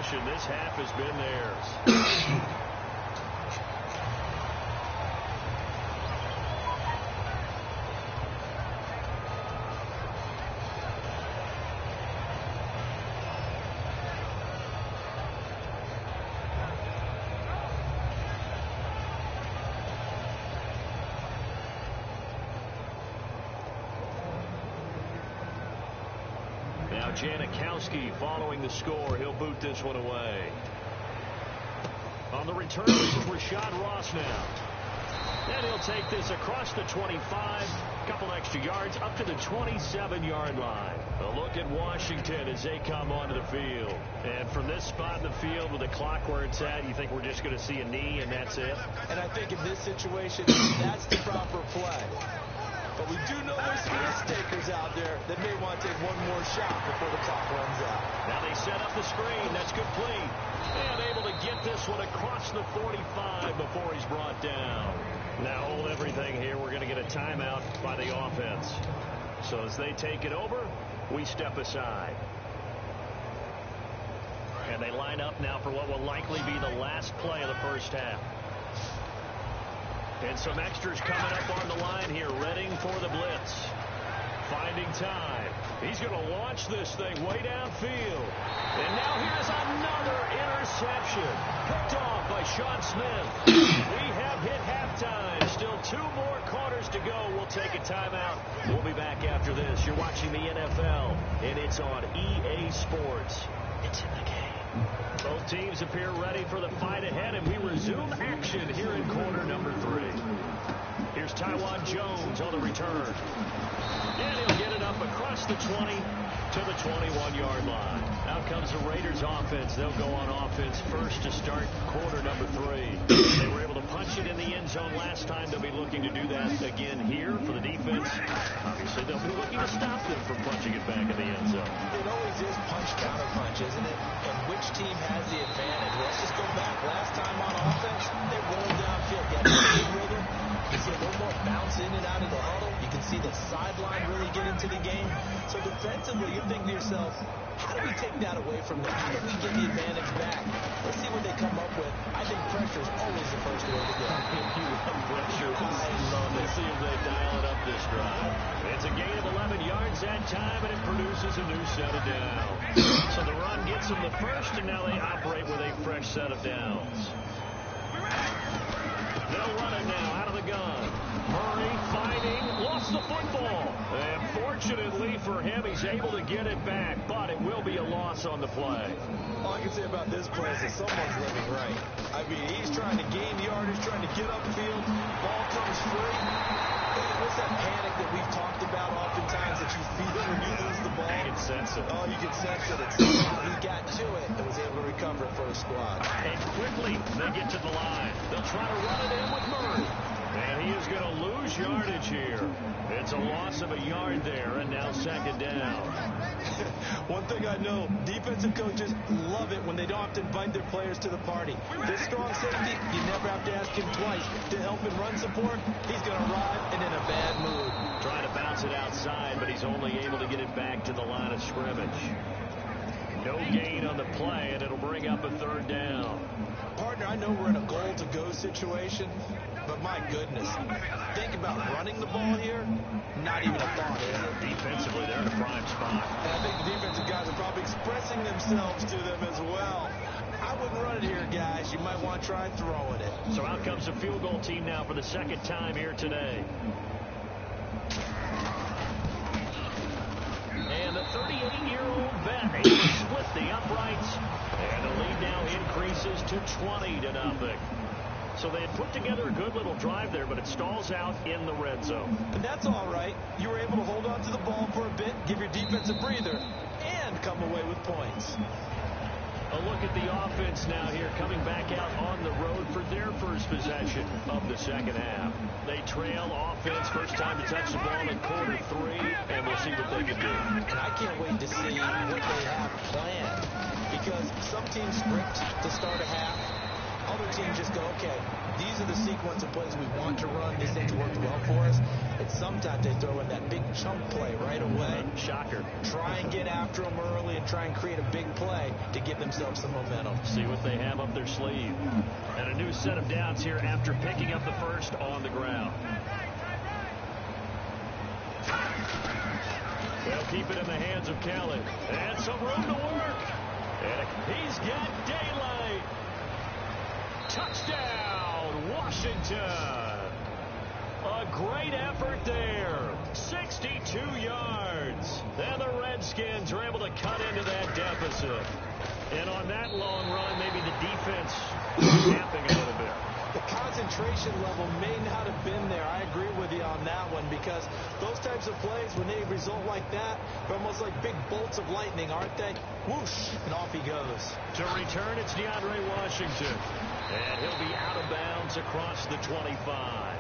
possession. This half has been theirs. Now Janikowski following the score. He'll boot this one away. On the return, this is Rashad Ross now. And he'll take this across the 25. Couple extra yards up to the 27-yard line. A look at Washington as they come onto the field. And from this spot in the field with the clock where it's at, you think we're just going to see a knee and that's it? And I think in this situation, that's the proper play. But we do know there's some risk-takers out there that may want to take one more shot before the clock runs out. Now they set up the screen. That's complete. And able to get this one across the 45 before he's brought down. Now hold everything here. We're going to get a timeout by the offense. So as they take it over, we step aside. And they line up now for what will likely be the last play of the first half. And some extras coming up on the line here, readying for the blitz. Finding time. He's going to launch this thing way downfield. And now here's another interception. Picked off by Sean Smith. We have hit halftime. Still 2 more quarters to go. We'll take a timeout. We'll be back after this. You're watching the NFL, and it's on EA Sports. It's in the game. Both teams appear ready for the fight ahead, and we resume action here in quarter number 3. Here's Taiwan Jones on the return. And he'll get it up across the 20 to the 21-yard line. Now comes the Raiders offense. They'll go on offense first to start quarter number 3. They were able to punch it in the end zone last time. They'll be looking to do that again here for the defense. Obviously, they'll be looking to stop them from punching it back in the end zone. It always is punch-counter-punch, isn't it? And which team has the advantage? Let's just go back. Last time on offense, they rolled downfield. Get a rhythm. You see a little more bounce in and out of the huddle. You can see the sideline really get into the game. So defensively, you're thinking to yourself, how do we take that away from them? How do we get the advantage back? Let's see what they come up with. I think pressure is always the first way to go. You love pressure. I love it. Let's see if they dial it up this drive. It's a gain of 11 yards that time, and it produces a new set of downs. So the run gets them the first, and now they operate with a fresh set of downs. They'll run it now out of the gun. Murray fighting, lost the football. And fortunately for him, he's able to get it back, but it will be a loss on the play. All I can say about this play is that someone's living right. I mean, he's trying to gain yardage, trying to get upfield. Ball comes free. What's that panic that we've talked about oftentimes that you feel when you lose the ball? You can sense it. Oh, you can sense it. And somehow he got to it and was able to recover it for the squad. And quickly, they get to the line. They'll try to run it in with Murray. And he is going to lose yardage here. It's a loss of a yard there, and now second down. One thing I know, defensive coaches love it when they don't have to invite their players to the party. This strong safety, you never have to ask him twice to help in run support. He's going to arrive and in a bad mood. Trying to bounce it outside, but he's only able to get it back to the line of scrimmage. No gain on the play, and it'll bring up a third down. Partner, I know we're in a goal-to-go situation, but my goodness, think about running the ball here, not even a thought, is it? Defensively, they're in a prime spot. And I think the defensive guys are probably expressing themselves to them as well. I wouldn't run it here, guys. You might want to try throwing it. So out comes the field goal team now for the second time here today. And the 38-year-old vet able to split the uprights. And the lead now increases to 20-0. So they had put together a good little drive there, but it stalls out in the red zone. And that's all right. You were able to hold on to the ball for a bit, give your defense a breather, and come away with points. A look at the offense now here, coming back out on the road for their first possession of the second half. They trail offense, first time to touch the ball in quarter 3, and we'll see what they can do. And I can't wait to see what they have planned, because some teams script to start a half. Other teams just go, okay, these are the sequence of plays we want to run. These things work well for us. And sometimes they throw in that big chunk play right away. Shocker. Try and get after them early and try and create a big play to give themselves some momentum. See what they have up their sleeve. And a new set of downs here after picking up the first on the ground. They'll keep it in the hands of Kelly. And some room to work. And he's got daylight. Touchdown, Washington. A great effort there. 62 yards. And the Redskins are able to cut into that deficit. And on that long run, maybe the defense napping a little bit. The concentration level may not have been there. I agree with you on that one, because those types of plays, when they result like that, they're almost like big bolts of lightning, aren't they? Whoosh, and off he goes. To return, it's DeAndre Washington. And he'll be out of bounds across the 25.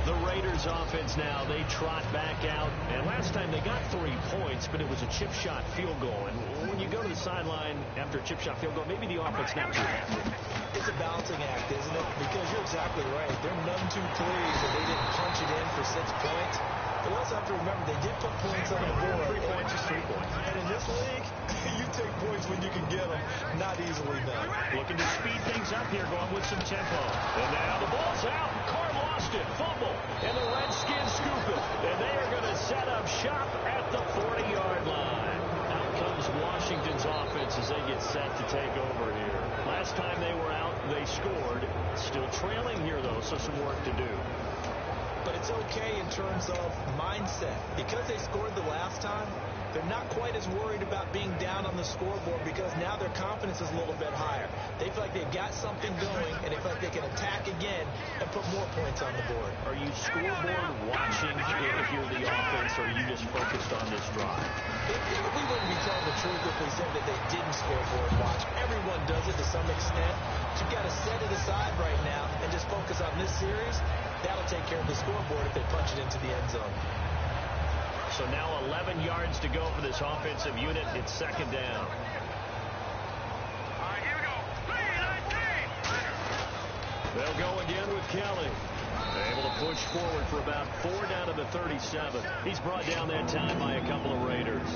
The Raiders offense now, they trot back out. And last time they got 3 points, but it was a chip shot field goal. And when you go to the sideline after a chip shot field goal, maybe the offense not too happy. It's a balancing act, isn't it? Because you're exactly right. They're none too pleased that they didn't punch it in for 6 points. But you also have to remember, they did put points on the board. 3 points is 3 points. And in this league, you take points when you can get them. Not easily done. Looking to speed things up here, going with some tempo. And now the ball's out. Carr lost it. Fumble. And the Redskins scoop it. And they are going to set up shop at the 40-yard line. Out comes Washington's offense as they get set to take over here. Last time they were out, they scored. Still trailing here, though, so some work to do. But it's okay in terms of mindset. Because they scored the last time, they're not quite as worried about being down on the scoreboard, because now their confidence is a little bit higher. They feel like they've got something going, and they feel like they can attack again and put more points on the board. Are you scoreboard watching if you're the offense, or are you just focused on this drive? We wouldn't be telling the truth if we said that they didn't scoreboard watch. Everyone does it to some extent. But you've got to set it aside right now and just focus on this series. That'll take care of the scoreboard if they punch it into the end zone. So now 11 yards to go for this offensive unit. It's second down. All right, here we go. 3-19. They'll go again with Kelly. Able to push forward for about 4 down to the 37. He's brought down that time by a couple of Raiders.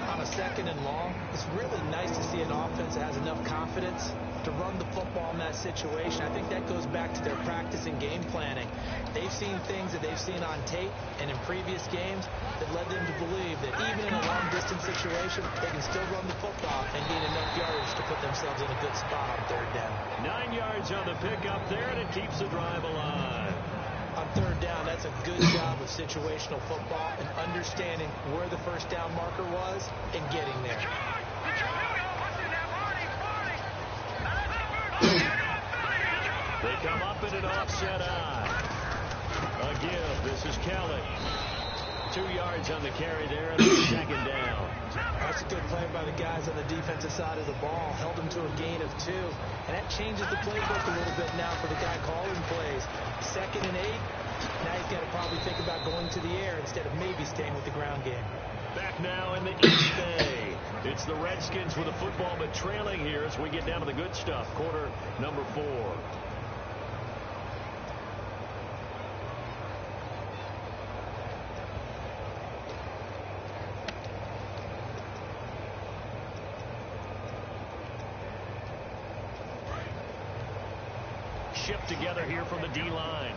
On a second and long, it's really nice to see an offense that has enough confidence to run the football in that situation. I think that goes back to their practice and game planning. They've seen things that they've seen on tape and in previous games that led them to believe that even in a long-distance situation, they can still run the football and gain enough yardage to put themselves in a good spot on third down. 9 yards on the pickup there, and it keeps the drive alive. On third down, that's a good job of situational football and understanding where the first down marker was and getting there. They come up in an offset eye. Again, this is Kelly. 2 yards on the carry there, and it's second down. That's a good play by the guys on the defensive side of the ball. Held them to a gain of 2. And that changes the playbook a little bit now for the guy calling plays. 2nd and 8. Now he's got to probably think about going to the air instead of maybe staying with the ground game. Back now in the East Bay. It's the Redskins with the football, but trailing here as we get down to the good stuff. Quarter number 4. Shipped together here from the D-line.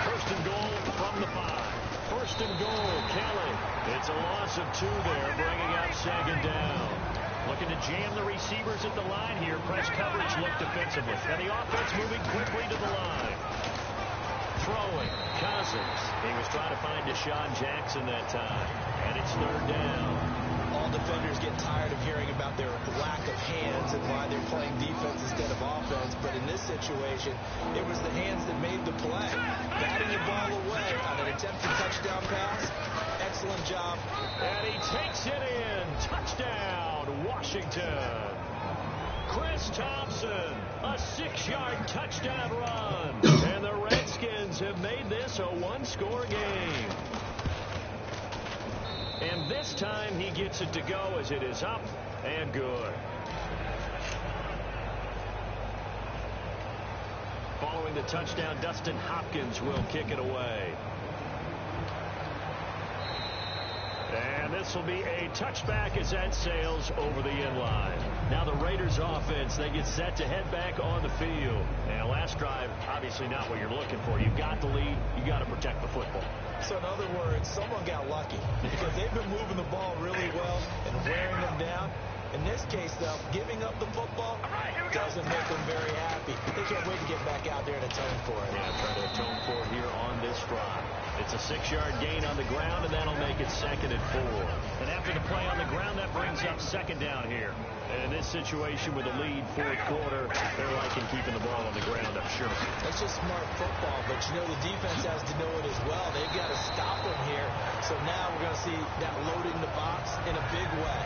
First and goal from the 5. First and goal, Kelly. It's a loss of 2 there, bringing up second down. Looking to jam the receivers at the line here. Press coverage look defensively. And the offense moving quickly to the line. Throwing, Cousins. He was trying to find Deshaun Jackson that time. And it's third down. All defenders get tired of hearing about their lack of hands and why they're playing defense instead of offense. But in this situation, it was the hands that made the play. Batting the ball away on an attempted touchdown pass. Excellent job. And he takes it in. Touchdown, Washington. Chris Thompson, a 6-yard touchdown run. And the Redskins have made this a one-score game. And this time he gets it to go as it is up and good. Following the touchdown, Dustin Hopkins will kick it away. And this will be a touchback as that sails over the end line. Now the Raiders offense, they get set to head back on the field. And last drive, obviously not what you're looking for. You've got the lead. You got to protect the football. So in other words, someone got lucky because they've been moving the ball really well and wearing them down. In this case, though, giving up the football doesn't make them very happy. They can't wait to get back out there and atone for it. Yeah, try to atone for it here on this drive. It's a 6-yard gain on the ground, and that'll make it 2nd and 4. And after the play on the ground, that brings up 2nd down here. And in this situation with a lead, 4th quarter, they're liking keeping the ball on the ground, I'm sure. That's just smart football, but you know the defense has to know it as well. They've got to stop them here. So now we're going to see that loading the box in a big way.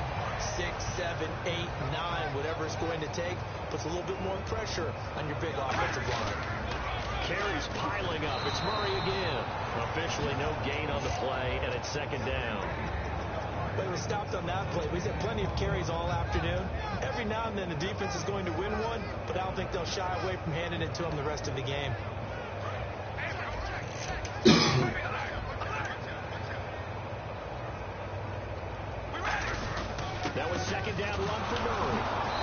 6, 7, 8, 9, whatever it's going to take, puts a little bit more pressure on your big offensive line. Carries piling up. It's Murray again. Officially no gain on the play, and it's 2nd down. But he was stopped on that play. He's had plenty of carries all afternoon. Every now and then the defense is going to win one, but I don't think they'll shy away from handing it to him the rest of the game. That was 2nd down run for Murray.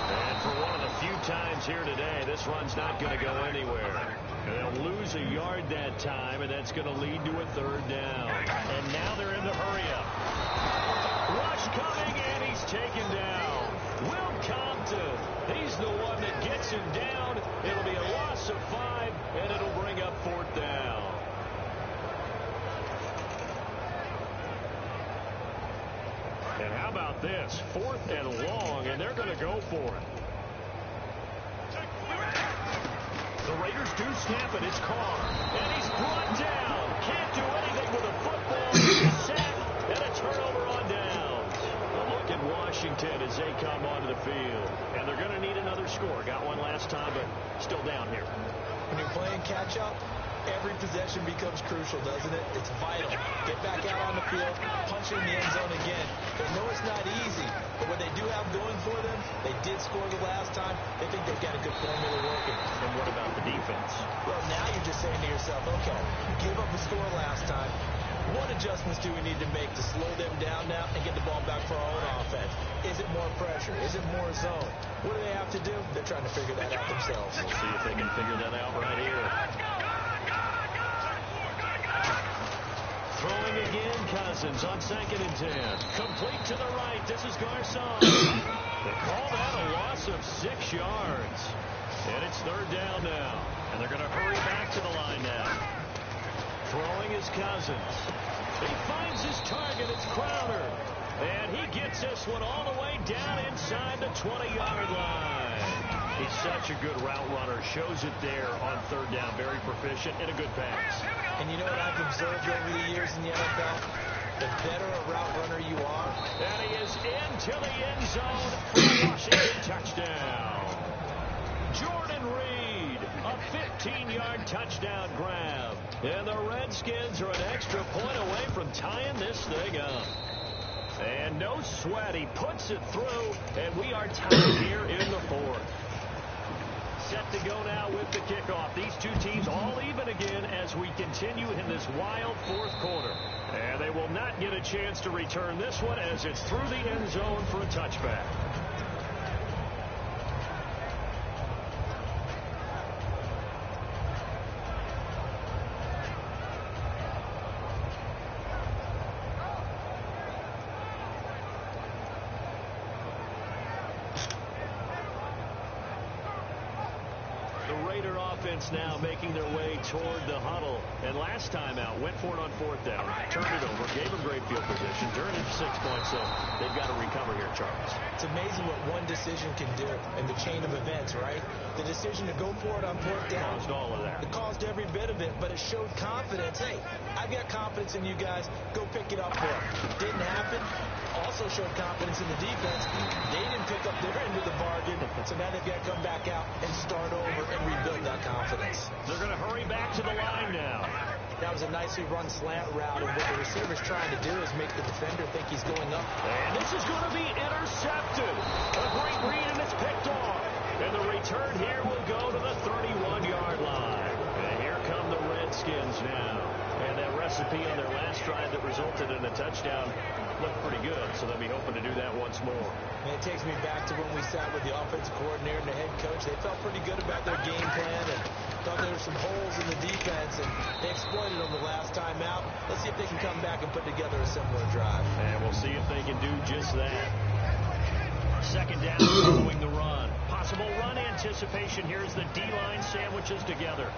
And for one of the few times here today, this run's not going to go anywhere. And they'll lose a yard that time, and that's going to lead to a 3rd down. And now they're in the hurry-up. Rush coming, and he's taken down. Will Compton, he's the one that gets him down. It'll be a loss of 5, and it'll bring up 4th down. And how about this? 4th and long, and they're going to go for it. The Raiders do snap it. It's Carr. And he's brought down. Can't do anything with a football. He's sacked, and a turnover on downs. A look at Washington as they come onto the field. And they're going to need another score. Got one last time, but still down here. When you're playing catch-up, every possession becomes crucial, doesn't it? It's vital. Get back out on the field, punch in the end zone again. They know it's not easy, but what they do have going for them, they did score the last time. They think they've got a good formula working. And what about the defense? Well, now you're just saying to yourself, okay, give up a score last time. What adjustments do we need to make to slow them down now and get the ball back for our own offense? Is it more pressure? Is it more zone? What do they have to do? They're trying to figure that out themselves. We'll see if they can figure that out right here. Throwing again, Cousins on 2nd and 10. Complete to the right. This is Garcon. They call that a loss of 6 yards. And it's 3rd down now. And they're going to hurry back to the line now. Throwing is Cousins. He finds his target. It's Crowder. And he gets this one all the way down inside the 20-yard line. He's such a good route runner. Shows it there on 3rd down. Very proficient and a good pass. And you know what I've observed over the years in the NFL? The better a route runner you are. And he is into the end zone for a Washington touchdown. Jordan Reed, a 15-yard touchdown grab. And the Redskins are an extra point away from tying this thing up. And no sweat. He puts it through, and we are tied here in the 4th. Set to go now with the kickoff. These two teams all even again as we continue in this wild 4th quarter. And they will not get a chance to return this one as it's through the end zone for a touchback. Offense now making their way toward the huddle. And last time out, went for it on 4th down, turned it over, gave them great field position, turned it 6 points, so they've got to recover here, Charles. It's amazing what one decision can do in the chain of events, right? The decision to go for it on 4th down. Caused all of that. It caused every bit of it, but it showed confidence. Hey, I've got confidence in you guys. Go pick it up for it. Didn't happen. Also showed confidence in the defense. They didn't pick up their end of the bargain, so now they've got to come back out and start over and rebuild that confidence. They're going to hurry back to the line now. That was a nicely run slant route, and what the receiver's trying to do is make the defender think he's going up. And this is going to be intercepted. A great read, and it's picked off. And the return here will go to the 31-yard line. Redskins now. And that recipe on their last drive that resulted in a touchdown looked pretty good, so they'll be hoping to do that once more. And it takes me back to when we sat with the offensive coordinator and the head coach. They felt pretty good about their game plan and thought there were some holes in the defense, and they exploited them the last time out. Let's see if they can come back and put together a similar drive. And we'll see if they can do just that. Second down following the run. Possible run anticipation here as the D-line sandwiches together.